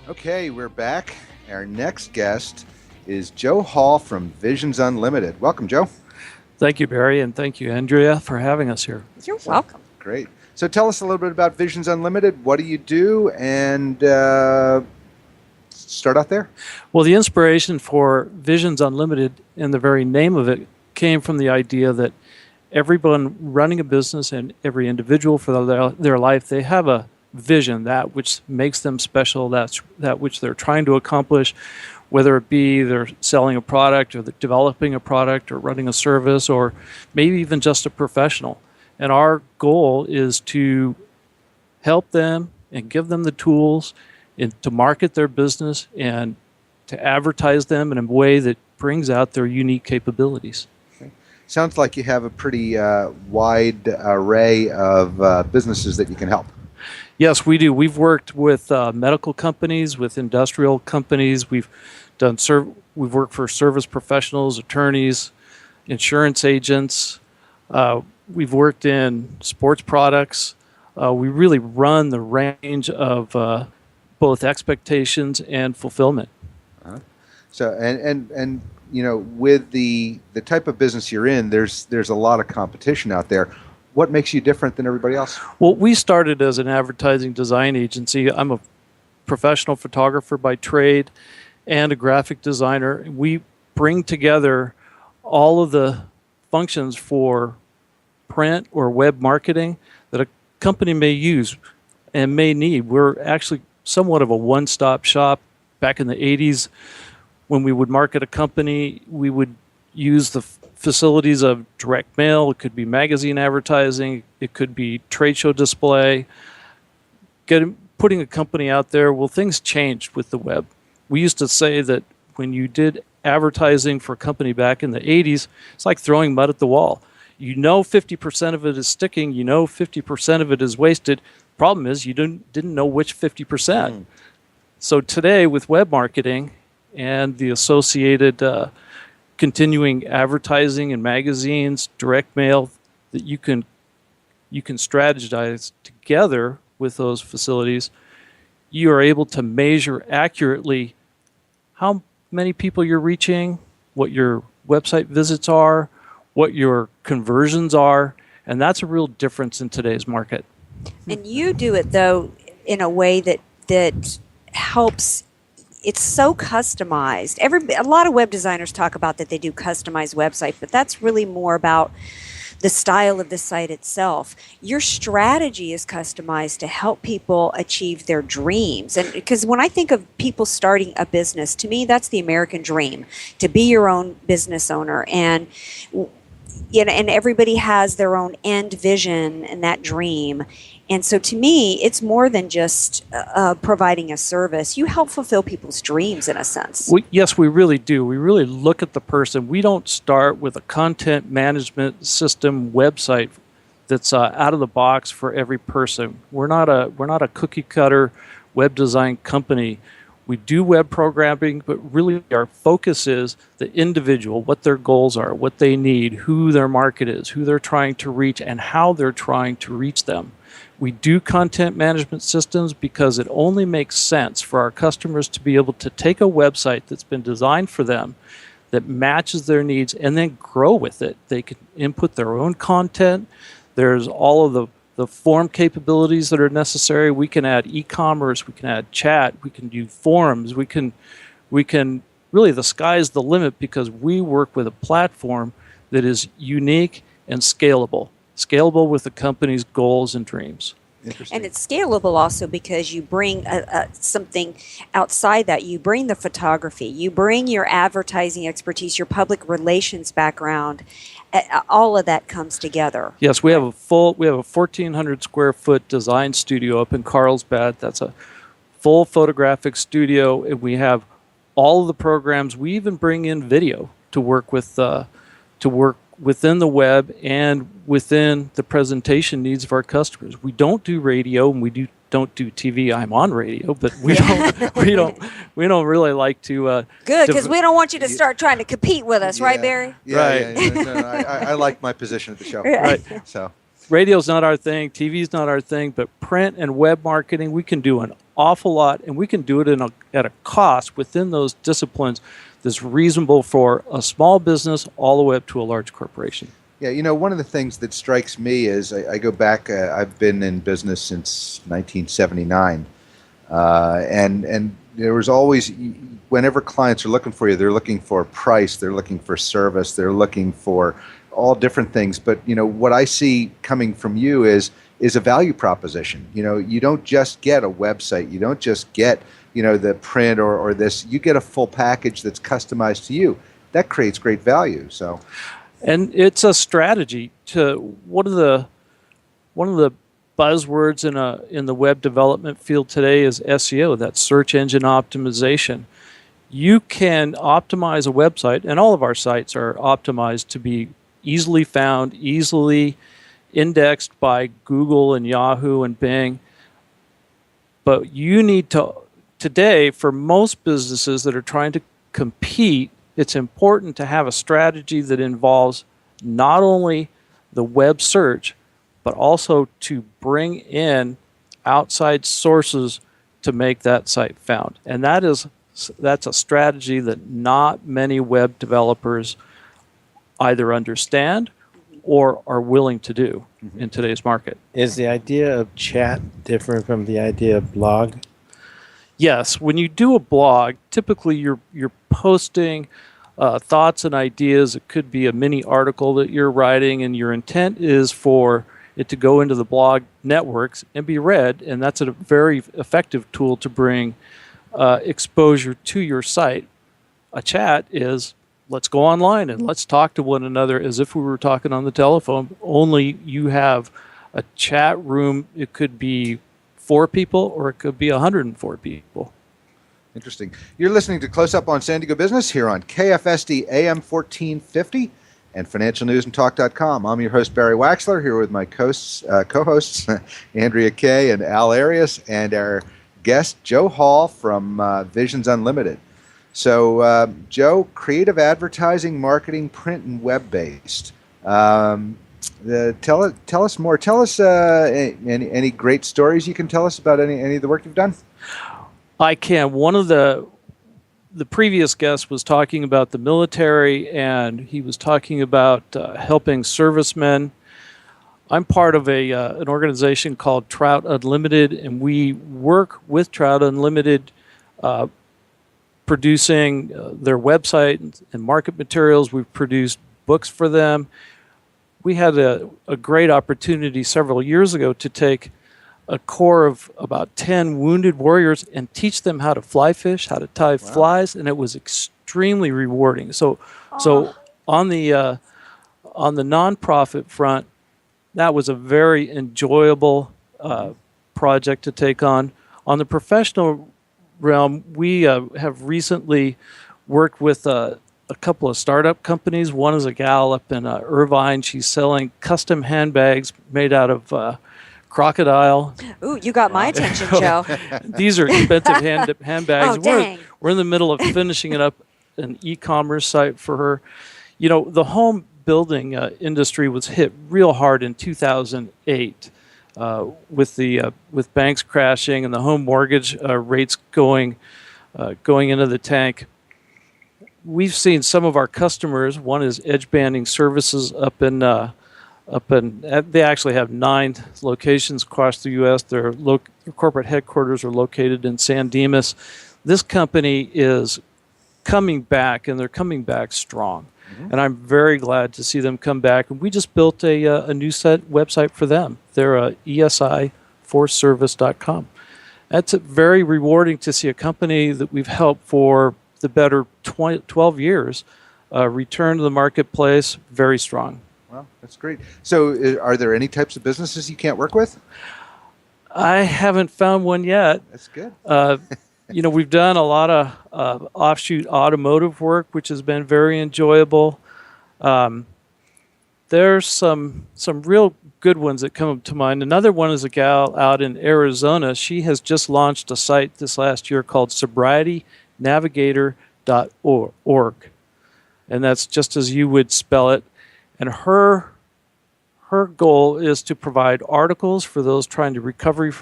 Okay, we're back. Our next guest is Joe Hall from Visions Unlimited. Welcome, Joe. Thank you, Barry, and thank you, Andrea, for having us here. You're welcome. Great. So tell us a little bit about Visions Unlimited. What do you do? And start out there. Well, the inspiration for Visions Unlimited and the very name of it came from the idea that everyone running a business and every individual for their life, they have a vision, that which makes them special, that which they're trying to accomplish, whether it be they're selling a product or they're developing a product or running a service or maybe even just a professional. And our goal is to help them and give them the tools to market their business and to advertise them in a way that brings out their unique capabilities. Sounds like you have a pretty wide array of businesses that you can help. Yes, we do. We've worked with medical companies, with industrial companies. We've worked for service professionals, attorneys, insurance agents. We've worked in sports products. We really run the range of both expectations and fulfillment. So, and you know, with the type of business you're in, there's a lot of competition out there. What makes you different than everybody else? Well, we started as an advertising design agency. I'm a professional photographer by trade and a graphic designer. We bring together all of the functions for print or web marketing that a company may use and may need. We're actually somewhat of a one-stop shop. Back in the 80s, when we would market a company, we would use the facilities of direct mail. It could be magazine advertising. It could be trade show display. Putting a company out there. Well, things changed with the web. We used to say that when you did advertising for a company back in the 80s, it's like throwing mud at the wall. You know 50% of it is sticking. You know 50% of it is wasted. Problem is you didn't know which 50%. So today with web marketing and the associated continuing advertising in magazines, direct mail, that you can strategize together with those facilities, you are able to measure accurately how many people you're reaching, what your website visits are, what your conversions are, and that's a real difference in today's market. And you do it, though, in a way that helps. It's so customized. A lot of web designers talk about that they do customized website, but that's really more about the style of the site itself. Your strategy is customized to help people achieve their dreams. And because when I think of people starting a business, to me, that's the American dream, to be your own business owner. And you know, and everybody has their own end vision and that dream. And so to me, it's more than just providing a service. You help fulfill people's dreams in a sense. Yes, we really do. We really look at the person. We don't start with a content management system website that's out of the box for every person. We're not a cookie cutter web design company. We do web programming, but really our focus is the individual, what their goals are, what they need, who their market is, who they're trying to reach, and how they're trying to reach them. We do content management systems because it only makes sense for our customers to be able to take a website that's been designed for them, that matches their needs, and then grow with it. They can input their own content. There's all of the form capabilities that are necessary. We can add e-commerce, we can add chat, we can do forums, we can really, the sky's the limit because we work with a platform that is unique and scalable with the company's goals and dreams. And it's scalable also because you bring something outside that. You bring the photography, you bring your advertising expertise, your public relations background. All of that comes together. Yes, we have a 1,400 square foot design studio up in Carlsbad. That's a full photographic studio, and we have all of the programs. We even bring in video to work within the web and within the presentation needs of our customers. We don't do radio, and we don't do TV. I'm on radio, but we don't really like to. Good, because we don't want you to start trying to compete with us, right, Barry? Yeah, right. Yeah. No, I like my position at the show. Right. So radio's not our thing. TV's not our thing. But print and web marketing, we can do awful lot, and we can do it at a cost within those disciplines that's reasonable for a small business all the way up to a large corporation. Yeah, one of the things that strikes me is I go back. I've been in business since 1979, and there was always, whenever clients are looking for you, they're looking for price, they're looking for service, they're looking for all different things. But what I see coming from you is a value proposition. You don't just get a website, you don't just get the print or this. You get a full package that's customized to you. That creates great value. So. And it's a strategy to one of the buzzwords in the web development field today is SEO, that's search engine optimization. You can optimize a website, and all of our sites are optimized to be easily found, easily indexed by Google and Yahoo and Bing. But you need to, today, for most businesses that are trying to compete, it's important to have a strategy that involves not only the web search, but also to bring in outside sources to make that site found. And that's a strategy that not many web developers either understand or are willing to do in today's market. Is the idea of chat different from the idea of blog? Yes, when you do a blog, typically you're posting thoughts and ideas. It could be a mini article that you're writing, and your intent is for it to go into the blog networks and be read, and that's a very effective tool to bring exposure to your site. A chat is, let's go online and let's talk to one another as if we were talking on the telephone, only you have a chat room. It could be 4 people or it could be 104 people. Interesting. You're listening to Close Up on San Diego Business here on KFSD AM 1450 and financialnewsandtalk.com. I'm your host, Barry Waxler, here with my co-hosts, Andrea Kay and Al Arias, and our guest, Joe Hall from Visions Unlimited. So, Joe, creative advertising, marketing, print, and web-based. Tell us more. Tell us any great stories you can tell us about any of the work you've done. I can. One of the previous guest was talking about the military, and he was talking about helping servicemen. I'm part of an organization called Trout Unlimited, and we work with Trout Unlimited, producing their website and market materials. We've produced books for them. We had a great opportunity several years ago to take a corps of about 10 wounded warriors and teach them how to fly fish, how to tie flies, and it was extremely rewarding. So on the nonprofit front, that was a very enjoyable project to take on. On the professional realm, we have recently worked with a couple of startup companies. One is a gal up in Irvine. She's selling custom handbags made out of crocodile. Ooh, you got my attention, Joe. These are expensive handbags. Oh, dang. We're in the middle of finishing it up, an e-commerce site for her. The home building industry was hit real hard in 2008 with banks crashing and the home mortgage rates going into the tank. We've seen some of our customers. One is Edge Banding Services up in. They actually have 9 locations across the U.S. Their corporate headquarters are located in San Dimas. This company is coming back, and they're coming back strong. Mm-hmm. And I'm very glad to see them come back. And we just built a new website for them. They're esiforceservice.com. That's very rewarding to see a company that we've helped for the better 12 years return to the marketplace very strong. Well, that's great. So are there any types of businesses you can't work with? I haven't found one yet. That's good. We've done a lot of offshoot automotive work, which has been very enjoyable. There's some real good ones that come to mind. Another one is a gal out in Arizona. She has just launched a site this last year called sobrietynavigator.org. And that's just as you would spell it. And her goal is to provide articles for those trying to recover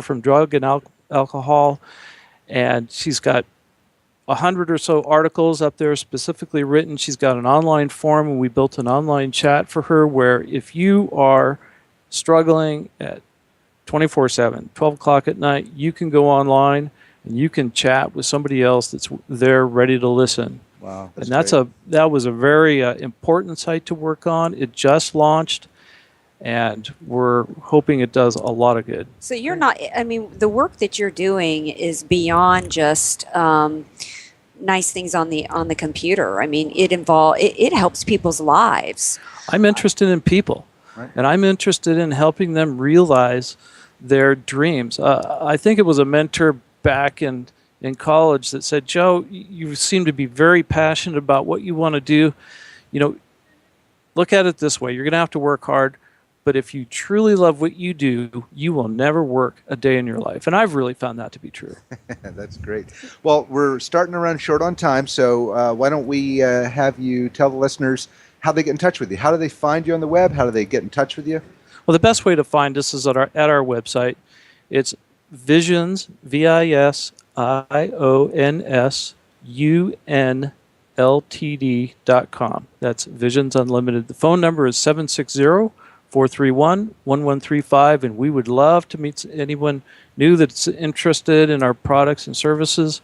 from drug and alcohol, and she's got 100 or so articles up there specifically written. She's got an online form, and we built an online chat for her where if you are struggling at 24/7, 12 o'clock at night, you can go online and you can chat with somebody else that's there ready to listen. Wow. And that's great. that was a very important site to work on. It just launched, and we're hoping it does a lot of good. So you're not, I mean, the work that you're doing is beyond just nice things on the computer. I mean, it helps people's lives. I'm interested in people, Right. and I'm interested in helping them realize their dreams. I think it was a mentor back in college that said, Joe, you seem to be very passionate about what you want to do. You know, look at it this way. You're going to have to work hard, but if you truly love what you do, you will never work a day in your life. And I've really found that to be true. That's great. Well, we're starting to run short on time, so why don't we have you tell the listeners how they get in touch with you? How do they find you on the web? How do they get in touch with you? Well, the best way to find us is at our website. It's Visions, VISIONSUNLTD.com. That's Visions Unlimited. The phone number is 760-431-1135, and we would love to meet anyone new that's interested in our products and services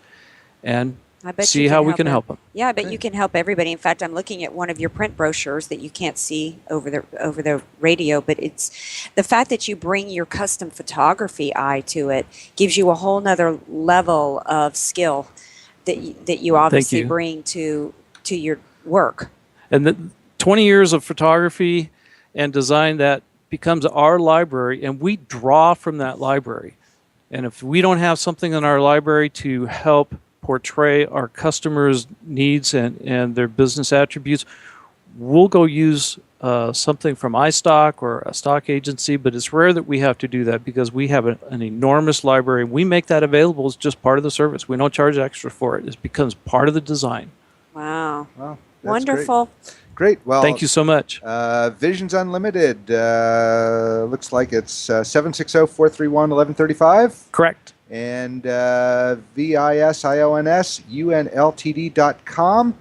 and I bet see you how we help can them. help them. Yeah, I bet you can help everybody. In fact, I'm looking at one of your print brochures that you can't see over the radio, but it's the fact that you bring your custom photography eye to it gives you a whole nother level of skill that you obviously you. bring to your work. And the 20 years of photography and design, that becomes our library, and we draw from that library. And if we don't have something in our library to help portray our customers' needs and their business attributes, we'll go use something from iStock or a stock agency, but it's rare that we have to do that because we have an enormous library. We make that available as just part of the service. We don't charge extra for it. It becomes part of the design. Wow. Wow, that's Wonderful. Great. Well, Thank you so much. Visions Unlimited. Looks like it's 760-431-1135. Correct. And VISIONSUNLTD.com.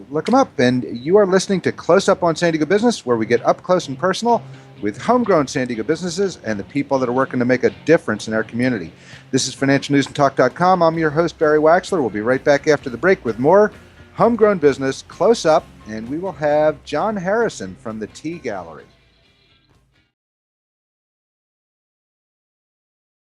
Look them up. And you are listening to Close Up on San Diego Business, where we get up close and personal with homegrown San Diego businesses and the people that are working to make a difference in our community. This is FinancialNewsAndTalk.com. I'm your host, Barry Waxler. We'll be right back after the break with more Homegrown Business Close Up, and we will have John Harrison from the Tea Gallery.